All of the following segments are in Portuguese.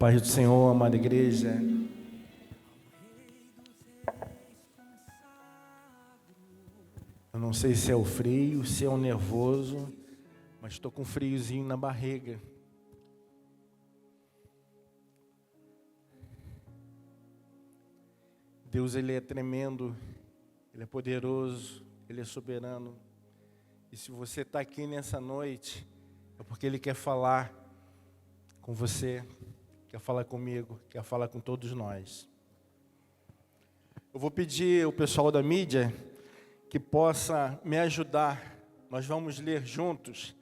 Paz do Senhor, amada igreja. Eu não sei se é o frio, se é o nervoso, mas estou com um friozinho na barriga. Deus, Ele é tremendo, Ele é poderoso, Ele é soberano. E se você está aqui nessa noite, é porque Ele quer falar com você, quer falar comigo, quer falar com todos nós. Eu vou pedir ao pessoal da mídia que possa me ajudar. Nós vamos ler juntos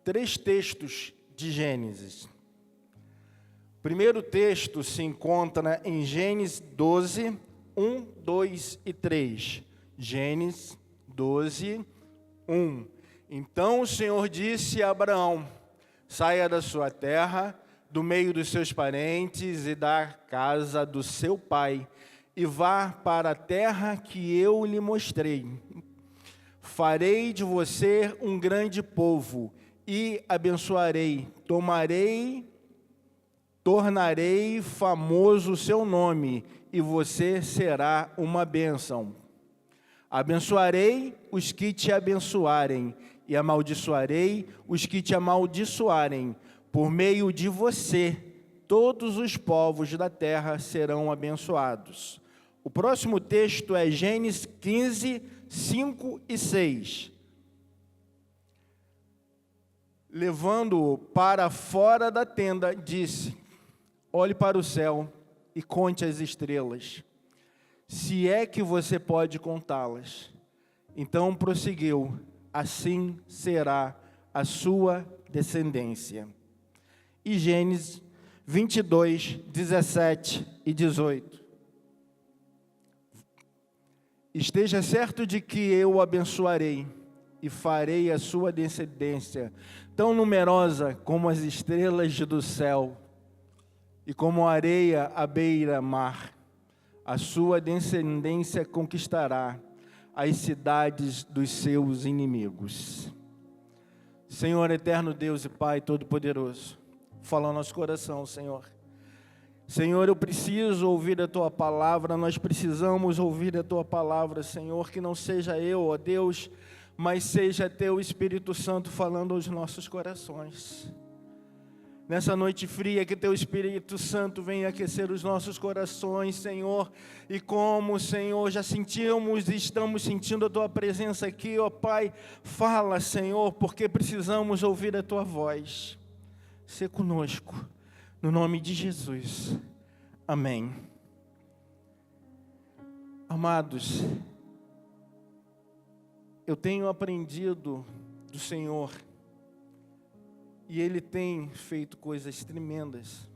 3 textos de Gênesis. O primeiro texto se encontra em Gênesis 12, 1, 2 e 3. Gênesis 12, 1. Então o Senhor disse a Abraão: saia da sua terra, do meio dos seus parentes e da casa do seu pai, e vá para a terra que eu lhe mostrei. Farei de você um grande povo e abençoarei, tornarei famoso o seu nome, e você será uma bênção. Abençoarei os que te abençoarem, e amaldiçoarei os que te amaldiçoarem. Por meio de você, todos os povos da terra serão abençoados. O próximo texto é Gênesis 15, 5 e 6. Levando-o para fora da tenda, disse: olhe para o céu e conte as estrelas, se é que você pode contá-las. Então prosseguiu: assim será a sua descendência. E Gênesis 22, 17 e 18. Esteja certo de que eu o abençoarei e farei a sua descendência tão numerosa como as estrelas do céu e como a areia à beira-mar. A sua descendência conquistará as cidades dos seus inimigos. Senhor eterno Deus e Pai Todo-Poderoso, fala ao nosso coração, Senhor. Senhor, eu preciso ouvir a Tua palavra, nós precisamos ouvir a Tua palavra, Senhor, que não seja eu, ó Deus, mas seja Teu Espírito Santo falando aos nossos corações. Nessa noite fria, que Teu Espírito Santo venha aquecer os nossos corações, Senhor, e como, Senhor, já sentimos e estamos sentindo a Tua presença aqui, ó Pai, fala, Senhor, porque precisamos ouvir a Tua voz. Sê conosco, no nome de Jesus. Amém. Amados, eu tenho aprendido do Senhor, e Ele tem feito coisas tremendas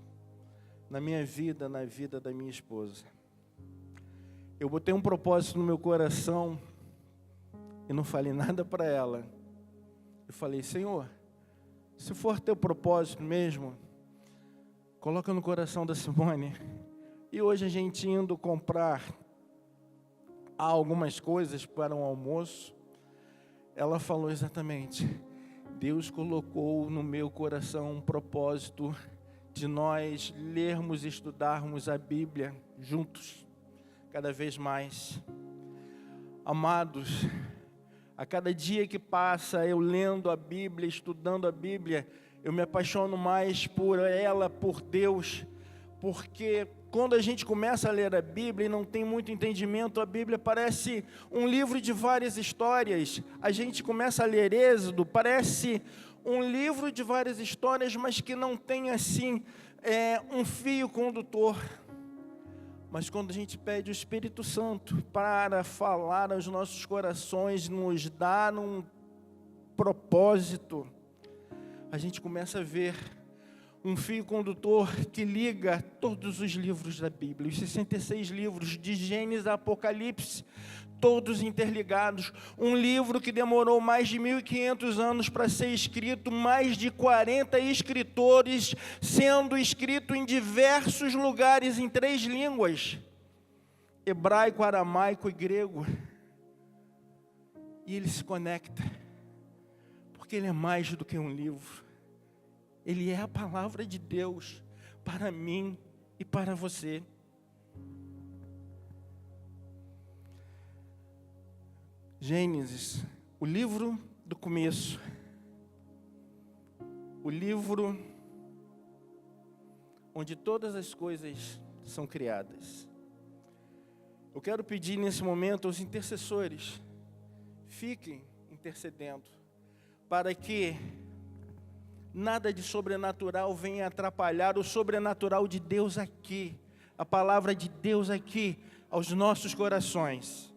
na minha vida, na vida da minha esposa. Eu botei um propósito no meu coração e não falei nada para ela. Eu falei: Senhor, se for Teu propósito mesmo, coloca no coração da Simone. E hoje a gente indo comprar algumas coisas para um almoço, ela falou exatamente: Deus colocou no meu coração um propósito de nós lermos e estudarmos a Bíblia juntos, cada vez mais. Amados, a cada dia que passa eu lendo a Bíblia, estudando a Bíblia, eu me apaixono mais por ela, por Deus, porque quando a gente começa a ler a Bíblia e não tem muito entendimento, a Bíblia parece um livro de várias histórias. A gente começa a ler Êxodo, parece um livro de várias histórias, mas que não tem assim um fio condutor. Mas quando a gente pede o Espírito Santo para falar aos nossos corações, nos dar um propósito, a gente começa a ver um fio condutor que liga todos os livros da Bíblia, os 66 livros, de Gênesis a Apocalipse, todos interligados. Um livro que demorou mais de 1.500 anos para ser escrito, mais de 40 escritores, sendo escrito em diversos lugares, em 3 línguas, hebraico, aramaico e grego. E ele se conecta, porque ele é mais do que um livro. Ele é a palavra de Deus. para mim e para você. Gênesis, o livro do começo, o livro onde todas as coisas são criadas. Eu quero pedir nesse momento aos intercessores, fiquem intercedendo, para que nada de sobrenatural venha atrapalhar o sobrenatural de Deus aqui, a palavra de Deus aqui, aos nossos corações.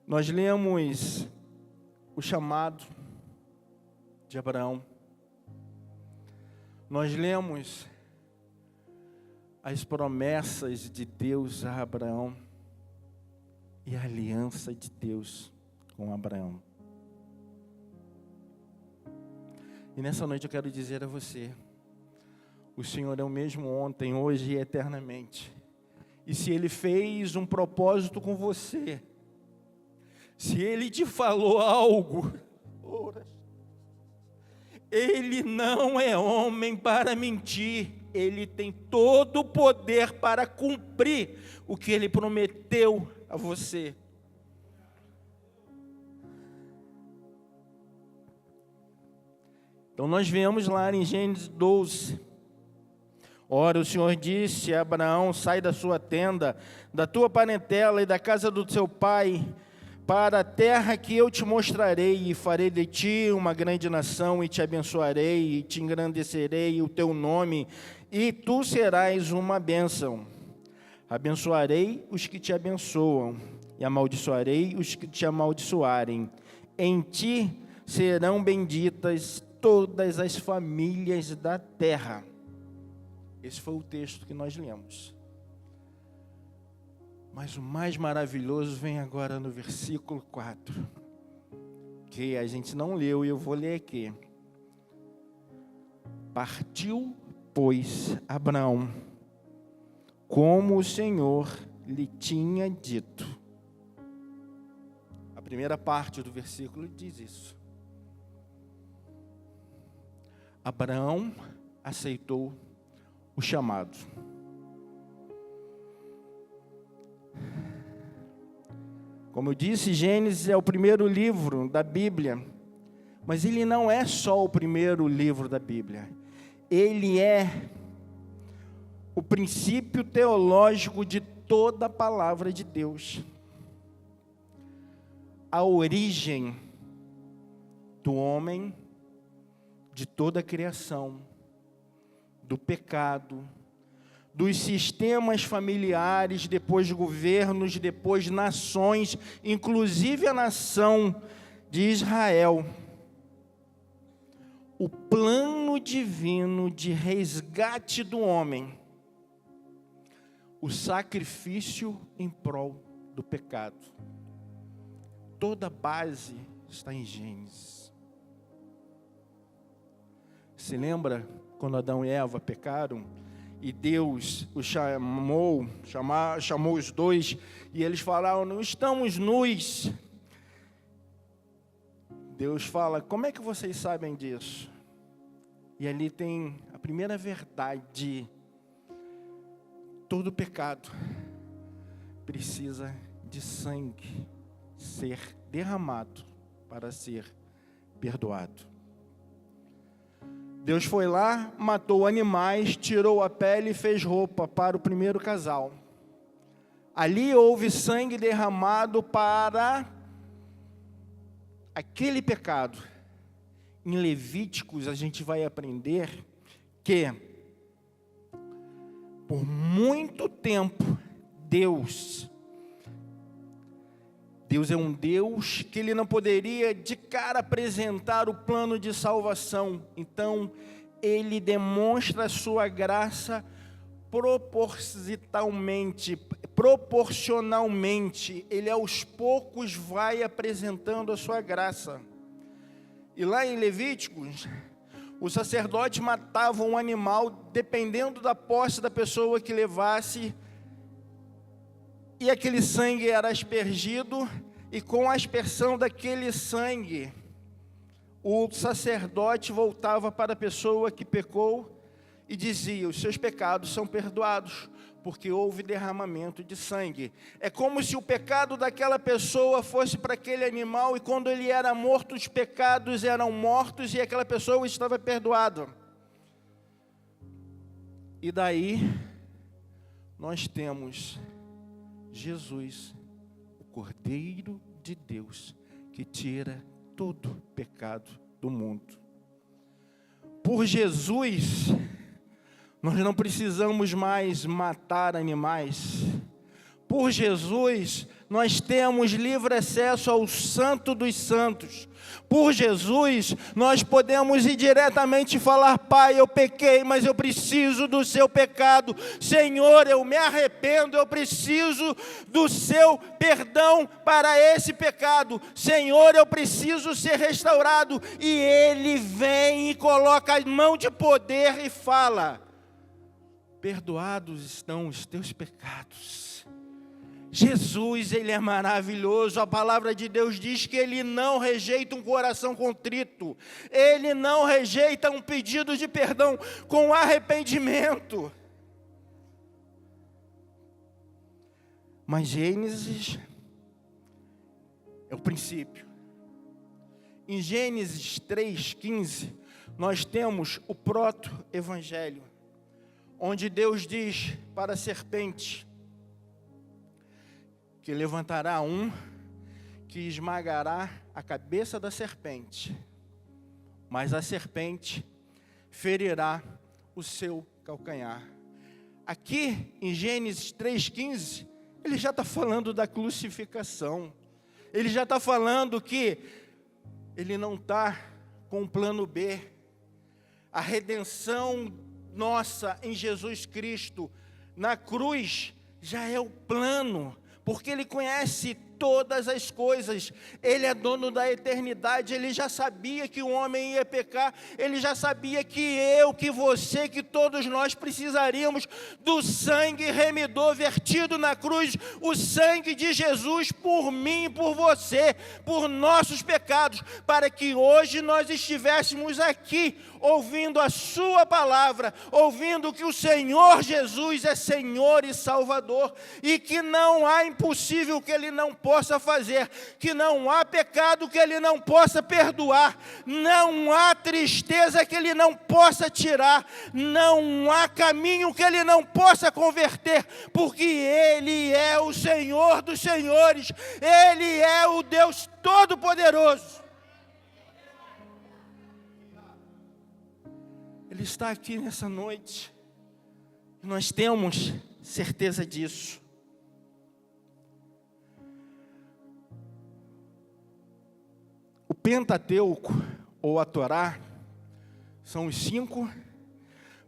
Nós lemos o chamado de Abraão. Nós lemos as promessas de Deus a Abraão e a aliança de Deus com Abraão. E nessa noite eu quero dizer a você, o Senhor é o mesmo ontem, hoje e eternamente. E se Ele fez um propósito com você, se Ele te falou algo, Ele não é homem para mentir. Ele tem todo o poder para cumprir o que Ele prometeu a você. Então nós vemos lá em Gênesis 12. Ora, o Senhor disse a Abraão: sai da sua tenda, da tua parentela e da casa do seu pai, para a terra que eu te mostrarei, e farei de ti uma grande nação, e te abençoarei, e te engrandecerei o teu nome, e tu serás uma bênção. Abençoarei os que te abençoam, e amaldiçoarei os que te amaldiçoarem. Em ti serão benditas todas as famílias da terra. Esse foi o texto que nós lemos. Mas o mais maravilhoso vem agora no versículo 4, que a gente não leu e eu vou ler aqui. Partiu, pois, Abraão, como o Senhor lhe tinha dito. A primeira parte do versículo diz isso. Abraão aceitou o chamado. Como eu disse, Gênesis é o primeiro livro da Bíblia, mas ele não é só o primeiro livro da Bíblia. Ele é o princípio teológico de toda a palavra de Deus. A origem do homem, de toda a criação, do pecado, dos sistemas familiares, depois governos, depois nações, inclusive a nação de Israel. O plano divino de resgate do homem, o sacrifício em prol do pecado. Toda a base está em Gênesis. Se lembra quando Adão e Eva pecaram? E Deus os chamou os dois, e eles falaram: não estamos nus. Deus fala: como é que vocês sabem disso? E ali tem a primeira verdade: todo pecado precisa de sangue ser derramado para ser perdoado. Deus foi lá, matou animais, tirou a pele e fez roupa para o primeiro casal. Ali houve sangue derramado para aquele pecado. Em Levíticos a gente vai aprender que por muito tempo Deus é um Deus que Ele não poderia de cara apresentar o plano de salvação. Então, Ele demonstra a sua graça proporcionalmente. Ele aos poucos vai apresentando a sua graça. E lá em Levíticos, o sacerdote matava um animal dependendo da posse da pessoa que levasse, e aquele sangue era aspergido, e com a aspersão daquele sangue, o sacerdote voltava para a pessoa que pecou e dizia: os seus pecados são perdoados, porque houve derramamento de sangue. É como se o pecado daquela pessoa fosse para aquele animal, e quando ele era morto, os pecados eram mortos e aquela pessoa estava perdoada. E daí nós temos Jesus, o Cordeiro de Deus, que tira todo pecado do mundo. Por Jesus, nós não precisamos mais matar animais. Por Jesus, nós temos livre acesso ao Santo dos Santos. Por Jesus, nós podemos ir diretamente falar: Pai, eu pequei, mas eu preciso do seu pecado. Senhor, eu me arrependo, eu preciso do seu perdão para esse pecado. Senhor, eu preciso ser restaurado. E Ele vem e coloca a mão de poder e fala: perdoados estão os teus pecados. Jesus, Ele é maravilhoso. A palavra de Deus diz que Ele não rejeita um coração contrito. Ele não rejeita um pedido de perdão com arrependimento. Mas Gênesis é o princípio. Em Gênesis 3:15, nós temos o proto-evangelho, onde Deus diz para a serpente que levantará um que esmagará a cabeça da serpente, mas a serpente ferirá o seu calcanhar. Aqui em Gênesis 3:15, ele já está falando da crucificação. Ele já está falando que ele não está com o plano B. A redenção nossa em Jesus Cristo, na cruz, já é o plano. Porque Ele conhece todas as coisas, Ele é dono da eternidade. Ele já sabia que o homem ia pecar, Ele já sabia que eu, que você, que todos nós precisaríamos do sangue remidor vertido na cruz, o sangue de Jesus por mim e por você, por nossos pecados, para que hoje nós estivéssemos aqui, ouvindo a sua palavra, ouvindo que o Senhor Jesus é Senhor e Salvador, e que não há impossível que Ele não possa fazer, que não há pecado que Ele não possa perdoar, não há tristeza que Ele não possa tirar, não há caminho que Ele não possa converter, porque Ele é o Senhor dos senhores, Ele é o Deus Todo-Poderoso. Ele está aqui nessa noite, nós temos certeza disso. O Pentateuco, ou a Torá, são os 5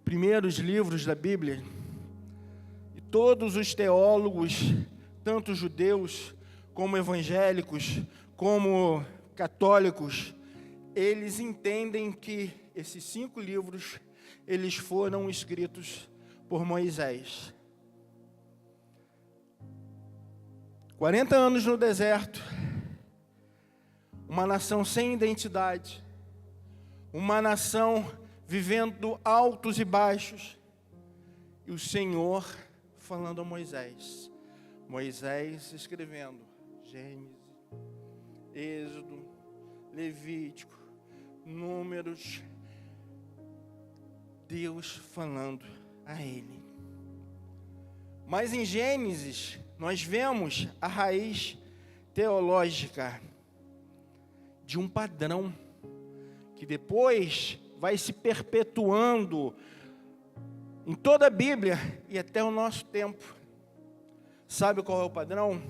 primeiros livros da Bíblia. E todos os teólogos, tanto judeus, como evangélicos, como católicos, eles entendem que esses 5 livros, eles foram escritos por Moisés. 40 anos no deserto, uma nação sem identidade, uma nação vivendo altos e baixos, e o Senhor falando a Moisés, Moisés escrevendo Gênesis, Êxodo, Levítico, Números, Deus falando a ele. Mas em Gênesis, nós vemos a raiz teológica de um padrão que depois vai se perpetuando em toda a Bíblia e até o nosso tempo. Sabe qual é o padrão?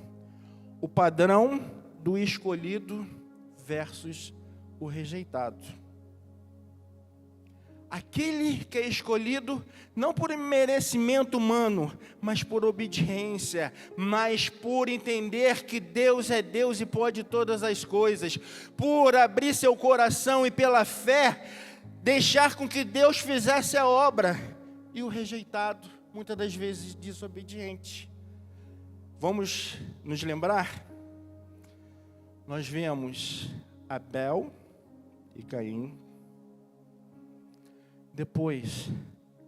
O padrão do escolhido versus o rejeitado. Aquele que é escolhido não por merecimento humano, mas por obediência, mas por entender que Deus é Deus e pode todas as coisas, por abrir seu coração e pela fé deixar com que Deus fizesse a obra, e o rejeitado, muitas das vezes desobediente. Vamos nos lembrar? Nós vemos Abel e Caim. Depois,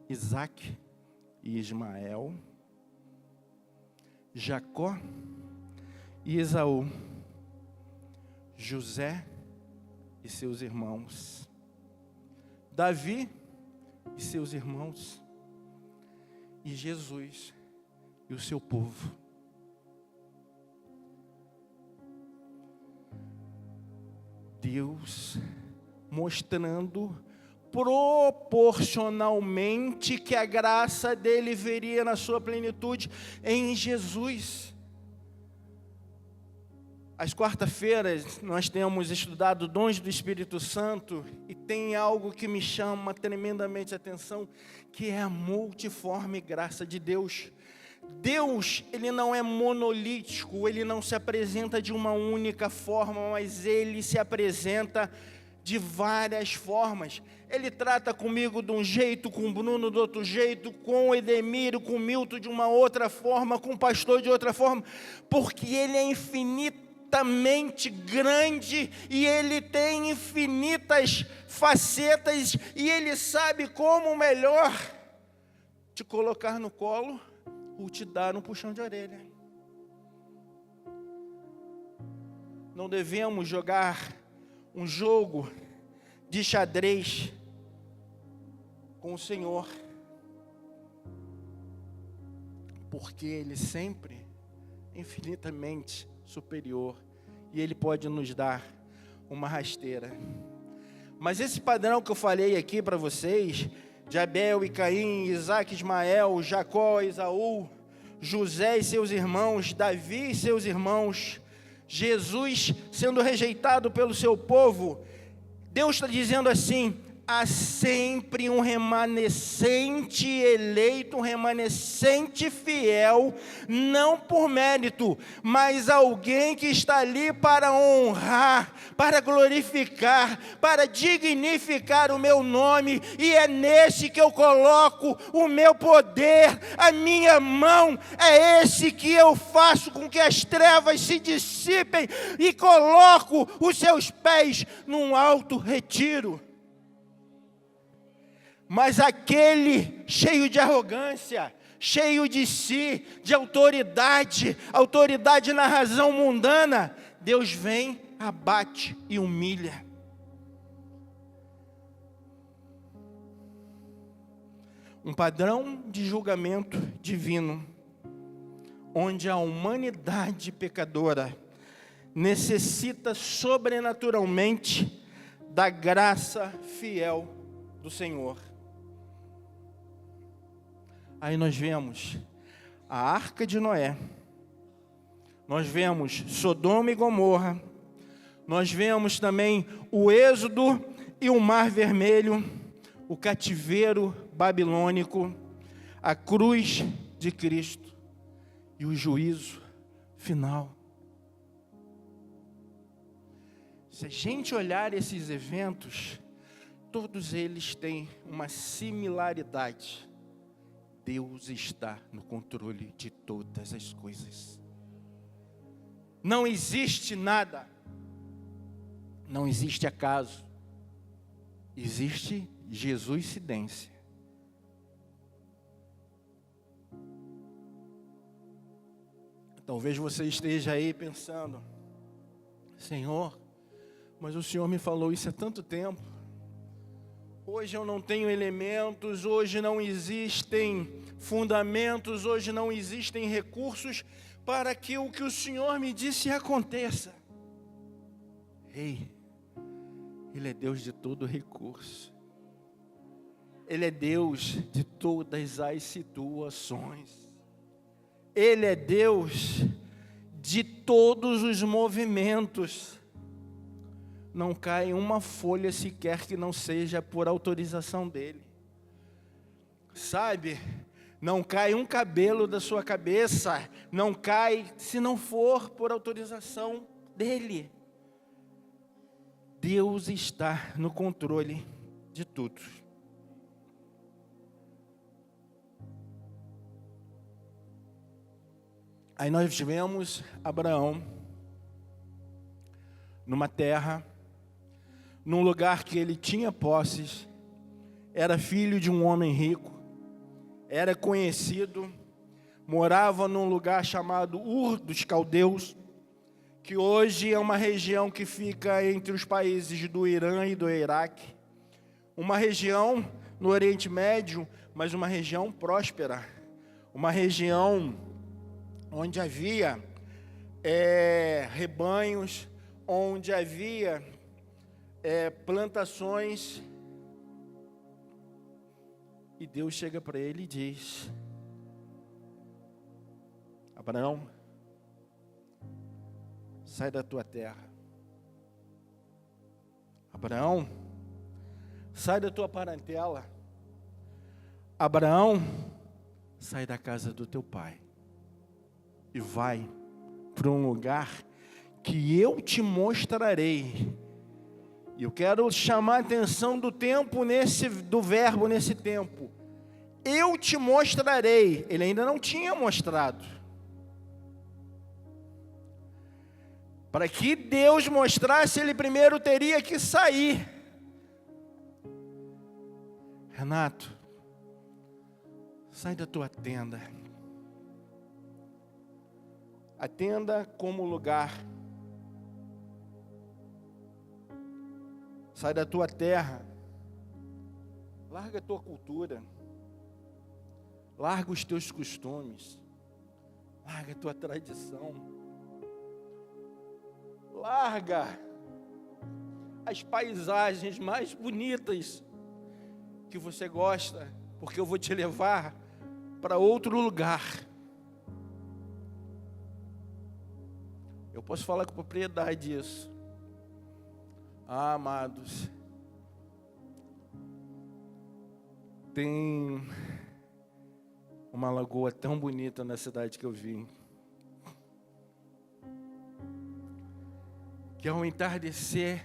Isaac e Ismael. Jacó e Esaú. José e seus irmãos. Davi e seus irmãos. E Jesus e o seu povo. Deus mostrando proporcionalmente que a graça dele viria na sua plenitude em Jesus. Às quarta-feiras nós temos estudado dons do Espírito Santo e tem algo que me chama tremendamente a atenção, que é a multiforme graça de Deus. Deus, ele não é monolítico, ele não se apresenta de uma única forma, mas ele se apresenta de várias formas. Ele trata comigo de um jeito, com o Bruno de outro jeito, com o Edemiro, com o Milton de uma outra forma, com o pastor de outra forma, porque ele é infinitamente grande e ele tem infinitas facetas e ele sabe como melhor te colocar no colo ou te dar um puxão de orelha. Não devemos jogar um jogo de xadrez com o Senhor, porque Ele sempre é infinitamente superior e Ele pode nos dar uma rasteira. Mas esse padrão que eu falei aqui para vocês, de Abel e Caim, Isaac e Ismael, Jacó e Esaú, José e seus irmãos, Davi e seus irmãos, Jesus sendo rejeitado pelo seu povo, Deus está dizendo assim: há sempre um remanescente eleito, um remanescente fiel, não por mérito, mas alguém que está ali para honrar, para glorificar, para dignificar o meu nome, e é nesse que eu coloco o meu poder, a minha mão, é esse que eu faço com que as trevas se dissipem e coloco os seus pés num alto retiro. Mas aquele cheio de arrogância, cheio de si, de autoridade na razão mundana, Deus vem, abate e humilha. Um padrão de julgamento divino, onde a humanidade pecadora necessita sobrenaturalmente da graça fiel do Senhor. Aí nós vemos a Arca de Noé, nós vemos Sodoma e Gomorra, nós vemos também o Êxodo e o Mar Vermelho, o cativeiro babilônico, a cruz de Cristo e o juízo final. Se a gente olhar esses eventos, todos eles têm uma similaridade. Deus está no controle de todas as coisas. Não existe nada, não existe acaso, existe Jesuscidência. Talvez você esteja aí pensando: Senhor, mas o Senhor me falou isso há tanto tempo. Hoje eu não tenho elementos, hoje não existem fundamentos, hoje não existem recursos para que o que o Senhor me disse aconteça. Ei, Ele é Deus de todo recurso. Ele é Deus de todas as situações. Ele é Deus de todos os movimentos. Não cai uma folha sequer que não seja por autorização dele. Sabe, não cai um cabelo da sua cabeça, não cai se não for por autorização dele. Deus está no controle de tudo. Aí nós tivemos Abraão numa terra num lugar que ele tinha posses, era filho de um homem rico, era conhecido, morava num lugar chamado Ur dos Caldeus, que hoje é uma região que fica entre os países do Irã e do Iraque, uma região no Oriente Médio, mas uma região próspera, uma região onde havia rebanhos, onde havia plantações. E Deus chega para ele e diz: Abraão, sai da tua terra. Abraão, sai da tua parentela. Abraão, sai da casa do teu pai e vai para um lugar que eu te mostrarei. E eu quero chamar a atenção do tempo do verbo nesse tempo. Eu te mostrarei. Ele ainda não tinha mostrado. Para que Deus mostrasse, ele primeiro teria que sair. Renato, sai da tua tenda. A tenda como lugar. Sai da tua terra. Larga a tua cultura. Larga os teus costumes. Larga a tua tradição. Larga as paisagens mais bonitas que você gosta, porque eu vou te levar para outro lugar. Eu posso falar com propriedade isso. Ah, amados, tem uma lagoa tão bonita na cidade que eu vim, que ao entardecer,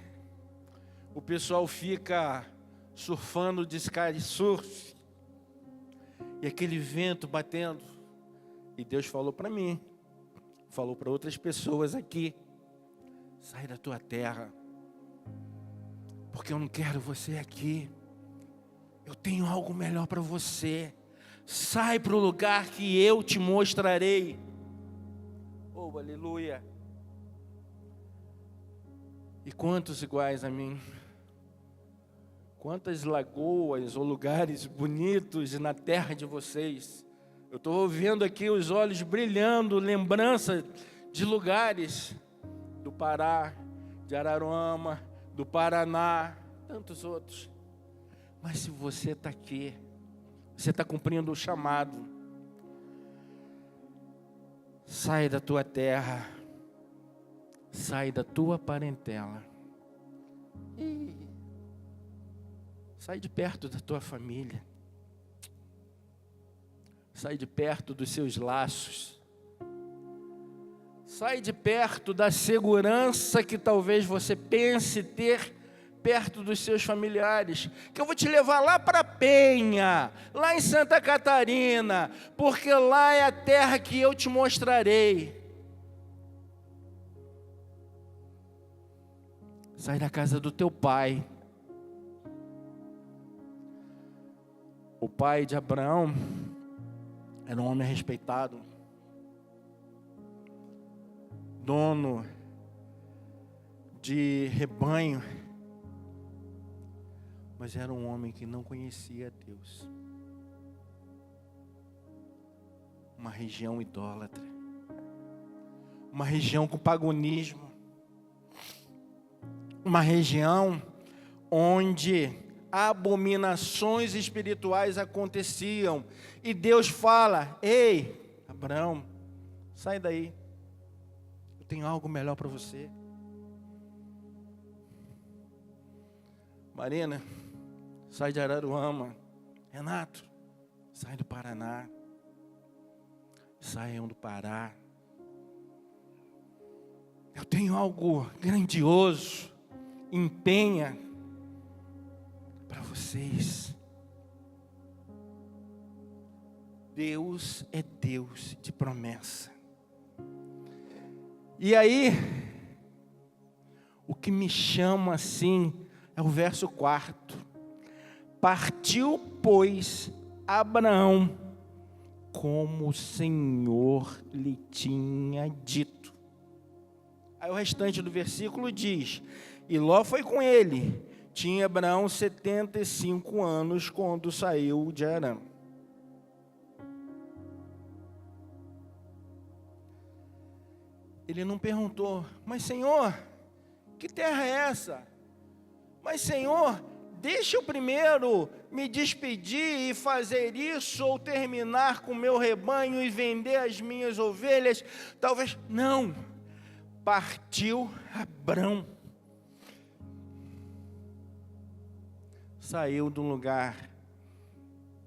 o pessoal fica surfando de sky surf, e aquele vento batendo, e Deus falou para mim, falou para outras pessoas aqui: sai da tua terra, porque eu não quero você aqui, eu tenho algo melhor para você, sai para o lugar que eu te mostrarei. Oh, aleluia! E quantos iguais a mim? Quantas lagoas ou lugares bonitos na terra de vocês? Eu estou vendo aqui os olhos brilhando, lembrança de lugares do Pará, de Araruama, do Paraná, tantos outros. Mas se você está aqui, você está cumprindo o chamado. Sai da tua terra, sai da tua parentela. E sai de perto da tua família. Sai de perto dos seus laços. Sai de perto da segurança que talvez você pense ter perto dos seus familiares. Que eu vou te levar lá para Penha, lá em Santa Catarina, porque lá é a terra que eu te mostrarei. Sai da casa do teu pai. O pai de Abraão era um homem respeitado, dono de rebanho, mas era um homem que não conhecia Deus. Uma região idólatra, uma região com paganismo, uma região onde abominações espirituais aconteciam, e Deus fala: ei, Abraão, sai daí, eu tenho algo melhor para você. Marina, sai de Araruama. Renato, sai do Paraná, saiam do Pará. Eu tenho algo grandioso em Penha para vocês. Deus é Deus de promessa. E aí, o que me chama assim É o verso 4. Partiu, pois, Abraão, como o Senhor lhe tinha dito. Aí o restante do versículo diz: e Ló foi com ele. Tinha Abraão 75 anos quando saiu de Harã. Ele não perguntou: mas Senhor, que terra é essa? Mas Senhor, deixa eu primeiro me despedir e fazer isso, ou terminar com o meu rebanho e vender as minhas ovelhas. Talvez, não. Partiu Abrão. Saiu de um lugar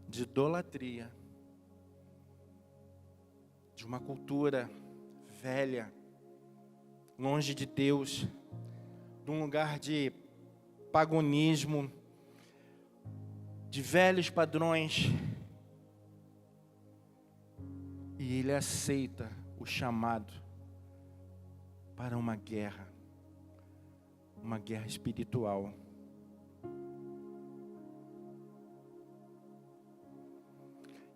de idolatria, de uma cultura velha, longe de Deus, de um lugar de paganismo, de velhos padrões, e ele aceita o chamado para uma guerra espiritual.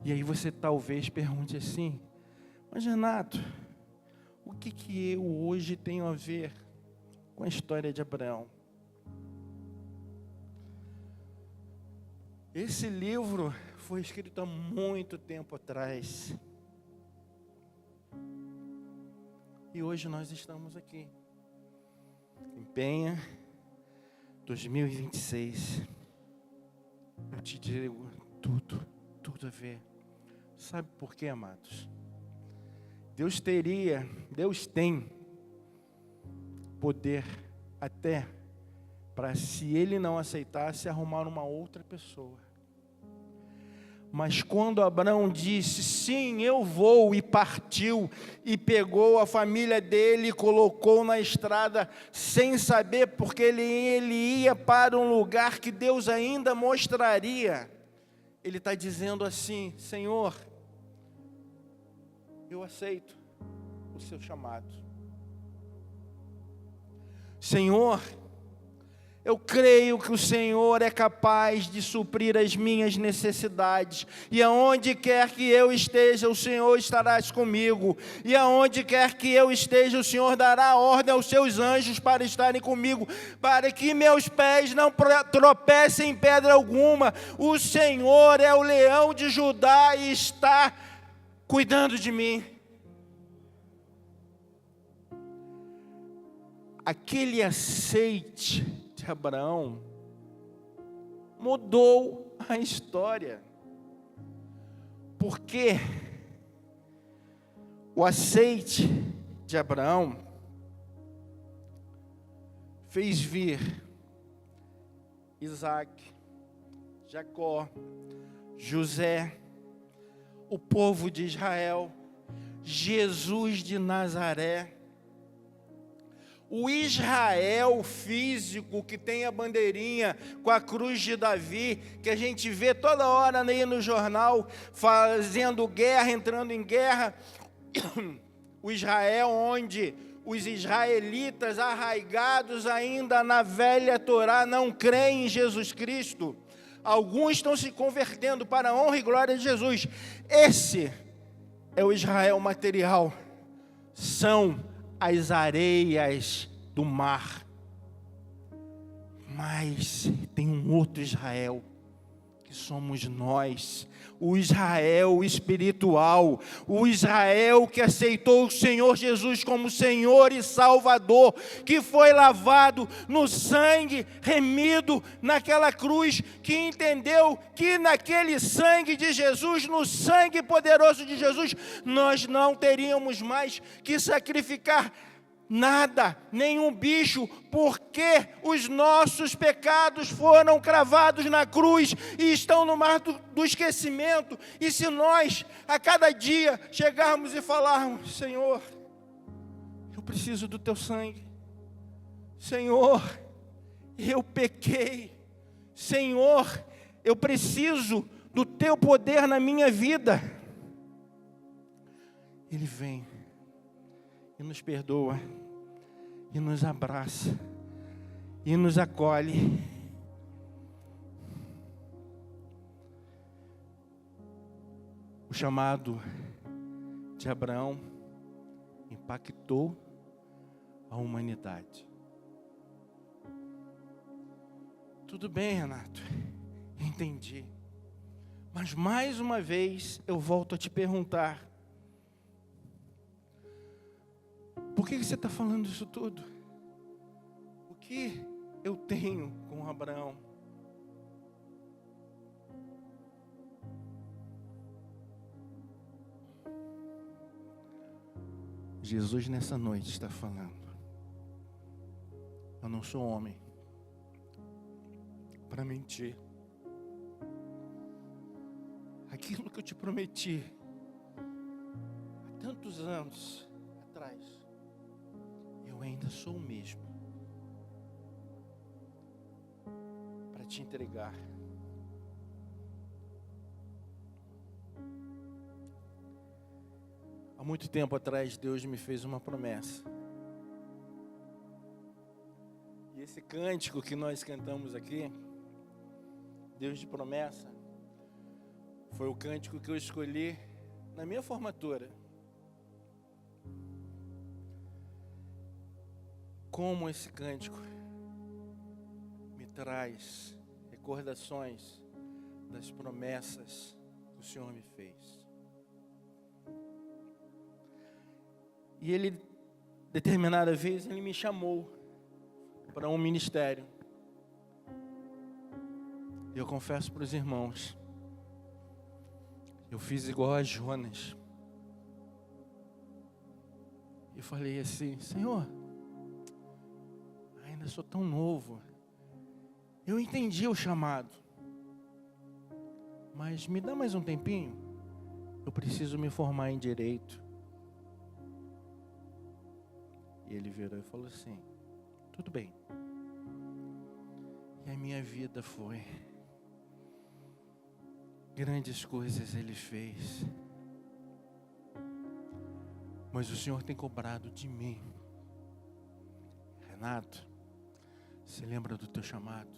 E aí você talvez pergunte assim: mas Renato, o que eu hoje tenho a ver com a história de Abraão? Esse livro foi escrito há muito tempo atrás. E hoje nós estamos aqui, em Penha, 2026. Eu te digo, tudo a ver. Sabe por quê, amados? Deus tem poder até para, se ele não aceitasse, arrumar uma outra pessoa. Mas quando Abraão disse, sim, eu vou, e partiu, e pegou a família dele e colocou na estrada, sem saber, porque ele ia para um lugar que Deus ainda mostraria. Ele está dizendo assim: Senhor, eu aceito o seu chamado. Senhor, eu creio que o Senhor é capaz de suprir as minhas necessidades. E aonde quer que eu esteja, o Senhor estarás comigo. E aonde quer que eu esteja, o Senhor dará ordem aos seus anjos para estarem comigo, para que meus pés não tropecem em pedra alguma. O Senhor é o leão de Judá e está cuidando de mim. Aquele aceite de Abraão mudou a história, porque o aceite de Abraão fez vir Isaac, Jacó, José, o povo de Israel, Jesus de Nazaré. O Israel físico, que tem a bandeirinha com a cruz de Davi, que a gente vê toda hora aí no jornal, fazendo guerra, entrando em guerra. O Israel onde os israelitas arraigados ainda na velha Torá não creem em Jesus Cristo. Alguns estão se convertendo para a honra e glória de Jesus. Esse é o Israel material. São as areias do mar. Mas tem um outro Israel, que somos nós, o Israel espiritual, o Israel que aceitou o Senhor Jesus como Senhor e Salvador, que foi lavado no sangue, remido naquela cruz, que entendeu que naquele sangue de Jesus, no sangue poderoso de Jesus, nós não teríamos mais que sacrificar nada, nenhum bicho, porque os nossos pecados foram cravados na cruz e estão no mar do esquecimento. E se nós, a cada dia, chegarmos e falarmos: Senhor, eu preciso do teu sangue. Senhor, eu pequei. Senhor, eu preciso do teu poder na minha vida. Ele vem e nos perdoa, e nos abraça, e nos acolhe, chamado de Abraão impactou a humanidade. Tudo bem, Renato, entendi. Mas mais uma vez eu volto a te perguntar: por que você está falando isso tudo? O que eu tenho com Abraão? Jesus nessa noite está falando: eu não sou homem para mentir. Aquilo que eu te prometi há tantos anos atrás, eu ainda sou o mesmo para te entregar. Há muito tempo atrás, Deus me fez uma promessa. E esse cântico que nós cantamos aqui, Deus de promessa, foi o cântico que eu escolhi na minha formatura. Como esse cântico me traz recordações das promessas que o Senhor me fez. E Ele, determinada vez, Ele me chamou para um ministério. E eu confesso para os irmãos, eu fiz igual a Jonas. E falei assim: Senhor, ainda sou tão novo. Eu entendi o chamado, mas me dá mais um tempinho. Eu preciso me formar em direito. E ele virou e falou assim: tudo bem. E a minha vida foi. Grandes coisas Ele fez. Mas o Senhor tem cobrado de mim. Renato, se lembra do teu chamado?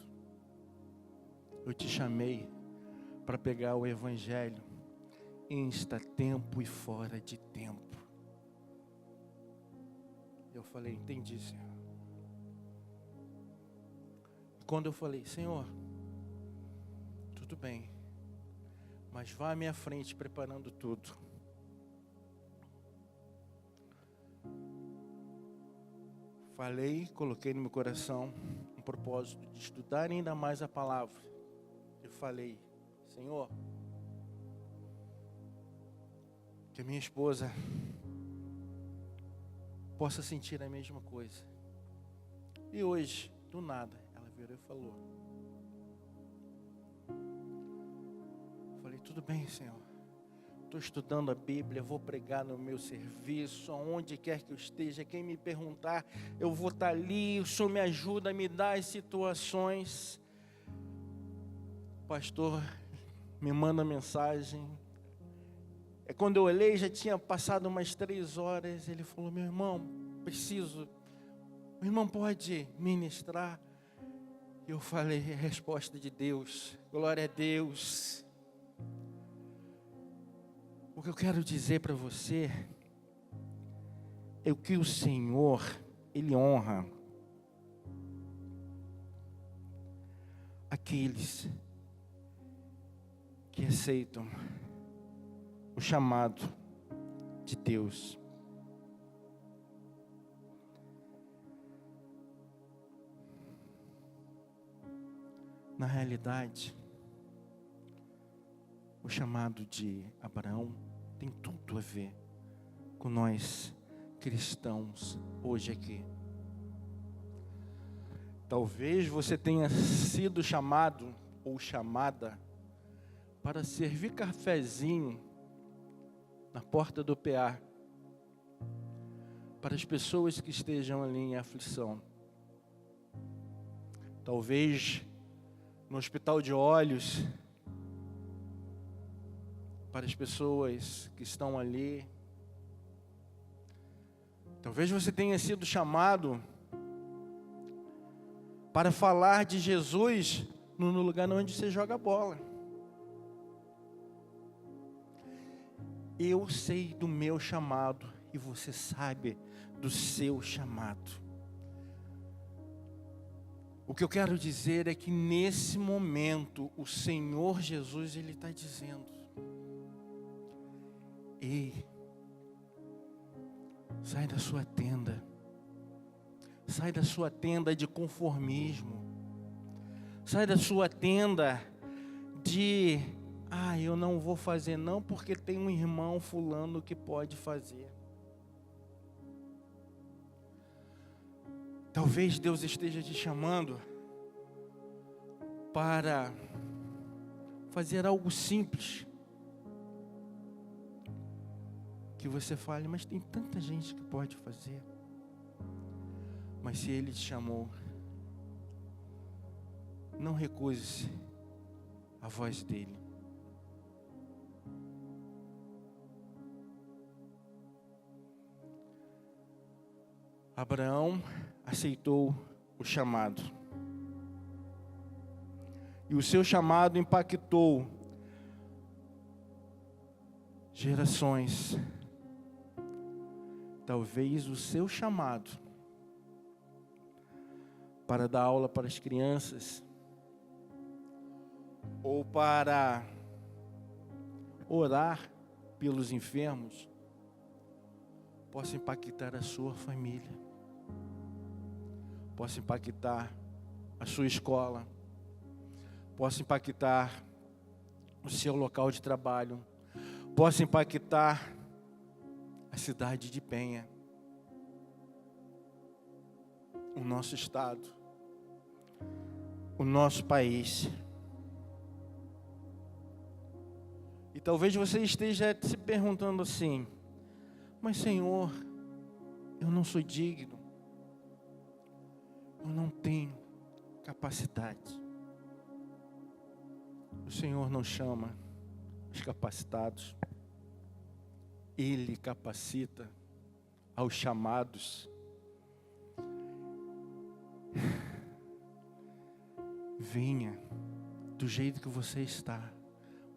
Eu te chamei para pegar o Evangelho insta tempo e fora de tempo. Eu falei: entendi, Senhor. E quando eu falei: Senhor, tudo bem, mas vá à minha frente preparando tudo. Falei, coloquei no meu coração um propósito de estudar ainda mais a palavra. Eu falei: Senhor, que a minha esposa possa sentir a mesma coisa. E hoje, do nada, ela virou e falou: falei: tudo bem, Senhor. Estou estudando a Bíblia, vou pregar no meu serviço, aonde quer que eu esteja. Quem me perguntar, eu vou estar ali. O Senhor me ajuda a me dar as situações. O pastor me manda mensagem. Quando eu olhei, já tinha passado umas 3 horas. Ele falou: meu irmão, preciso. Meu irmão pode ministrar? Eu falei: é a resposta de Deus. Glória a Deus. O que eu quero dizer para você é que o Senhor, Ele honra aqueles que aceitam o chamado de Deus. Na realidade, o chamado de Abraão tem tudo a ver com nós cristãos hoje aqui. Talvez você tenha sido chamado ou chamada para servir cafezinho na porta do PA para as pessoas que estejam ali em aflição. Talvez no hospital de olhos, para as pessoas que estão ali. Talvez você tenha sido chamado para falar de Jesus no lugar onde você joga bola. Eu sei do meu chamado e você sabe do seu chamado. O que eu quero dizer é que nesse momento o Senhor Jesus, Ele está dizendo: ei, sai da sua tenda. Sai da sua tenda de conformismo. Sai da sua tenda de, eu não vou fazer não porque tem um irmão fulano que pode fazer. Talvez Deus esteja te chamando para fazer algo simples. Que você fale, mas tem tanta gente que pode fazer. Mas se Ele te chamou, não recuse a voz dEle. Abraão aceitou o chamado. E o seu chamado impactou gerações. Talvez o seu chamado para dar aula para as crianças, ou para orar pelos enfermos, possa impactar a sua família, possa impactar a sua escola, possa impactar o seu local de trabalho, possa impactar a cidade de Penha, o nosso estado, o nosso país. E talvez você esteja se perguntando assim: mas Senhor, eu não sou digno, eu não tenho capacidade. O Senhor não chama os capacitados, Ele capacita aos chamados. Venha do jeito que você está,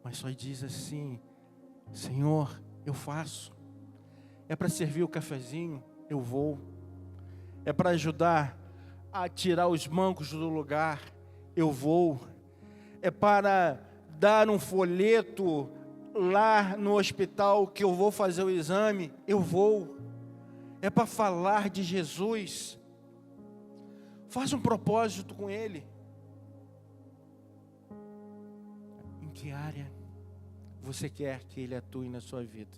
mas só diz assim: Senhor, eu faço. É para servir o cafezinho, eu vou. É para ajudar a tirar os bancos do lugar, eu vou. É para dar um folheto lá no hospital que eu vou fazer o exame, eu vou. É para falar de Jesus. Faça um propósito com Ele. Em que área você quer que Ele atue na sua vida?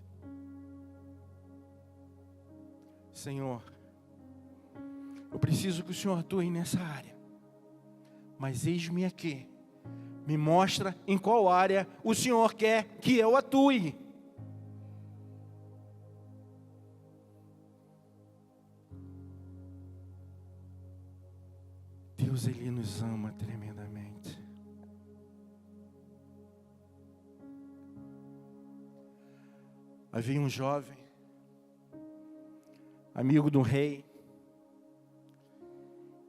Senhor, eu preciso que o Senhor atue nessa área, mas eis-me aqui, me mostra em qual área o Senhor quer que eu atue. Deus, Ele nos ama tremendamente. Havia um jovem, amigo do rei,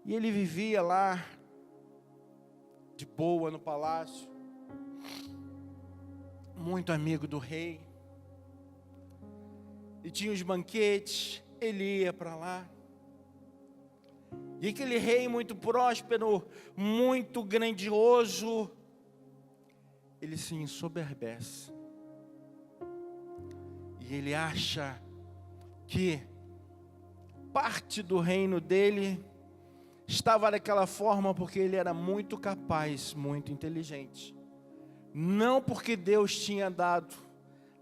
e ele vivia lá, de boa no palácio, muito amigo do rei, e tinha os banquetes, ele ia para lá, e aquele rei muito próspero, muito grandioso, ele se ensoberbece, e ele acha que parte do reino dele estava daquela forma porque ele era muito capaz, muito inteligente. Não porque Deus tinha dado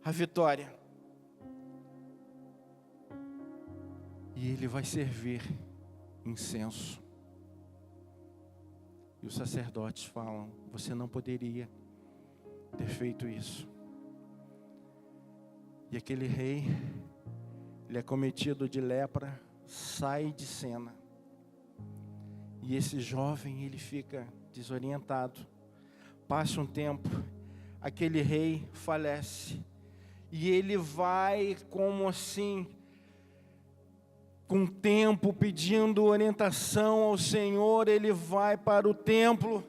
a vitória. E ele vai servir incenso. E os sacerdotes falam: você não poderia ter feito isso. E aquele rei, ele é cometido de lepra, sai de cena. E esse jovem, ele fica desorientado. Passa um tempo, aquele rei falece. E ele vai como assim, com tempo, pedindo orientação ao Senhor. Ele vai para o templo.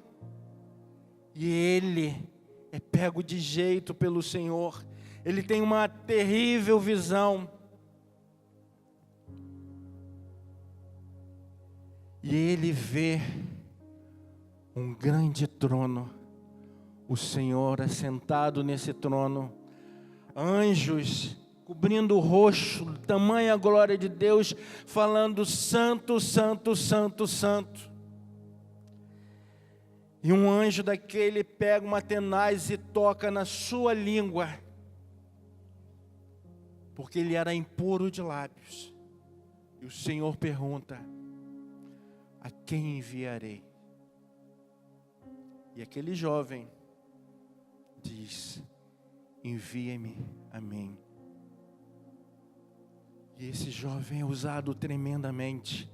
E ele é pego de jeito pelo Senhor. Ele tem uma terrível visão. E ele vê um grande trono, o Senhor assentado nesse trono, anjos cobrindo o rosto, tamanha glória de Deus, falando santo, santo, santo, santo. E um anjo daquele pega uma tenaz e toca na sua língua, porque ele era impuro de lábios. E o Senhor pergunta: a quem enviarei? E aquele jovem diz: envia-me a mim. E esse jovem é usado tremendamente,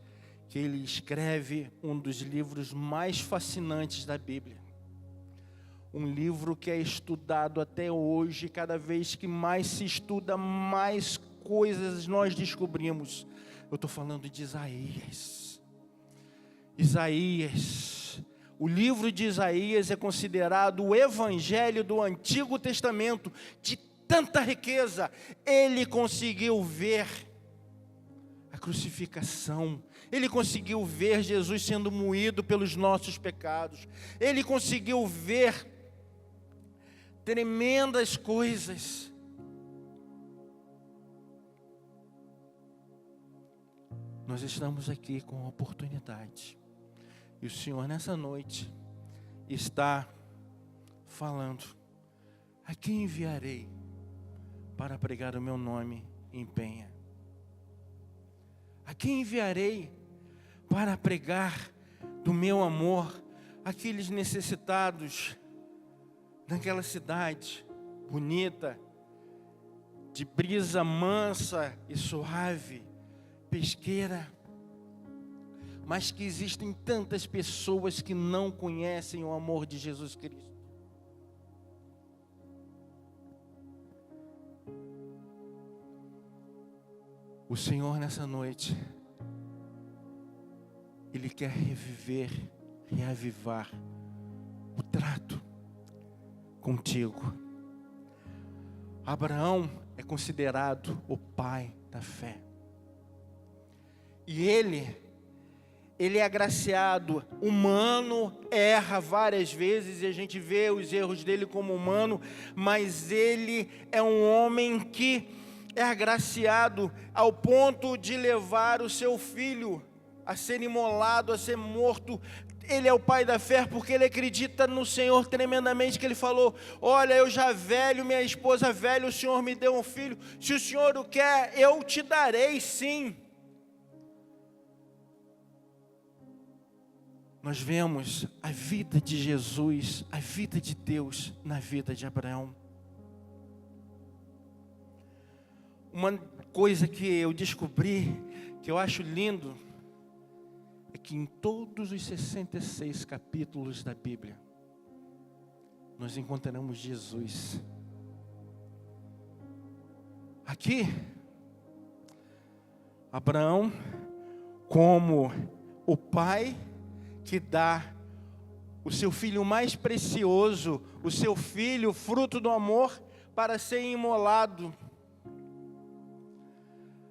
que ele escreve um dos livros mais fascinantes da Bíblia. Um livro que é estudado até hoje, cada vez que mais se estuda, mais coisas nós descobrimos. Eu estou falando de Isaías. Isaías. O livro de Isaías é considerado o evangelho do Antigo Testamento, de tanta riqueza. Ele conseguiu ver a crucificação, ele conseguiu ver Jesus sendo moído pelos nossos pecados, ele conseguiu ver tremendas coisas. Nós estamos aqui com a oportunidade, e o Senhor nessa noite está falando: a quem enviarei para pregar o meu nome em Penha? A quem enviarei para pregar do meu amor àqueles necessitados naquela cidade bonita, de brisa mansa e suave, pesqueira, mas que existem tantas pessoas que não conhecem o amor de Jesus Cristo? O Senhor nessa noite, Ele quer reviver, reavivar o trato contigo. Abraão é considerado o pai da fé. E ele é agraciado, humano, erra várias vezes, e a gente vê os erros dele como humano, mas ele é um homem que é agraciado ao ponto de levar o seu filho a ser imolado, a ser morto. Ele é o pai da fé porque ele acredita no Senhor tremendamente, que ele falou: olha, eu já velho, minha esposa velha, o Senhor me deu um filho, se o Senhor o quer, eu te darei sim. Nós vemos a vida de Jesus, a vida de Deus na vida de Abraão. Uma coisa que eu descobri, que eu acho lindo, é que em todos os 66 capítulos da Bíblia, nós encontramos Jesus. Aqui, Abraão, como o pai que dá o seu filho mais precioso, o seu filho, fruto do amor, para ser imolado.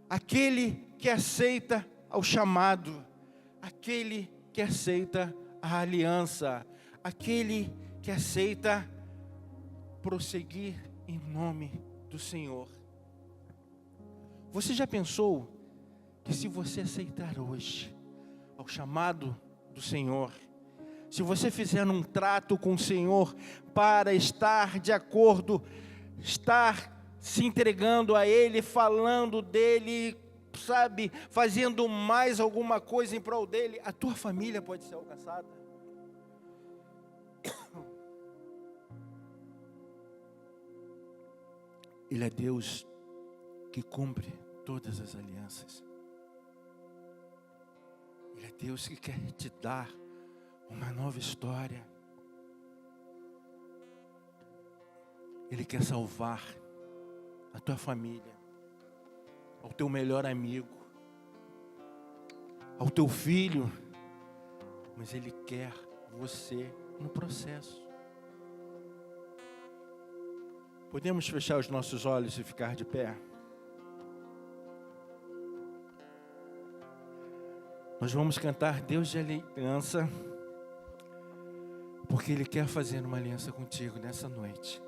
Aquele que aceita ao chamado, aquele que aceita a aliança, aquele que aceita prosseguir em nome do Senhor. Você já pensou que se você aceitar hoje ao chamado do Senhor, se você fizer um trato com o Senhor para estar de acordo, estar se entregando a Ele, falando dEle, sabe, fazendo mais alguma coisa em prol dEle, a tua família pode ser alcançada. Ele é Deus que cumpre todas as alianças. Ele é Deus que quer te dar uma nova história. Ele quer salvar a tua família, ao teu melhor amigo, ao teu filho, mas Ele quer você no processo. Podemos fechar os nossos olhos e ficar de pé? Nós vamos cantar Deus de aliança, porque Ele quer fazer uma aliança contigo nessa noite.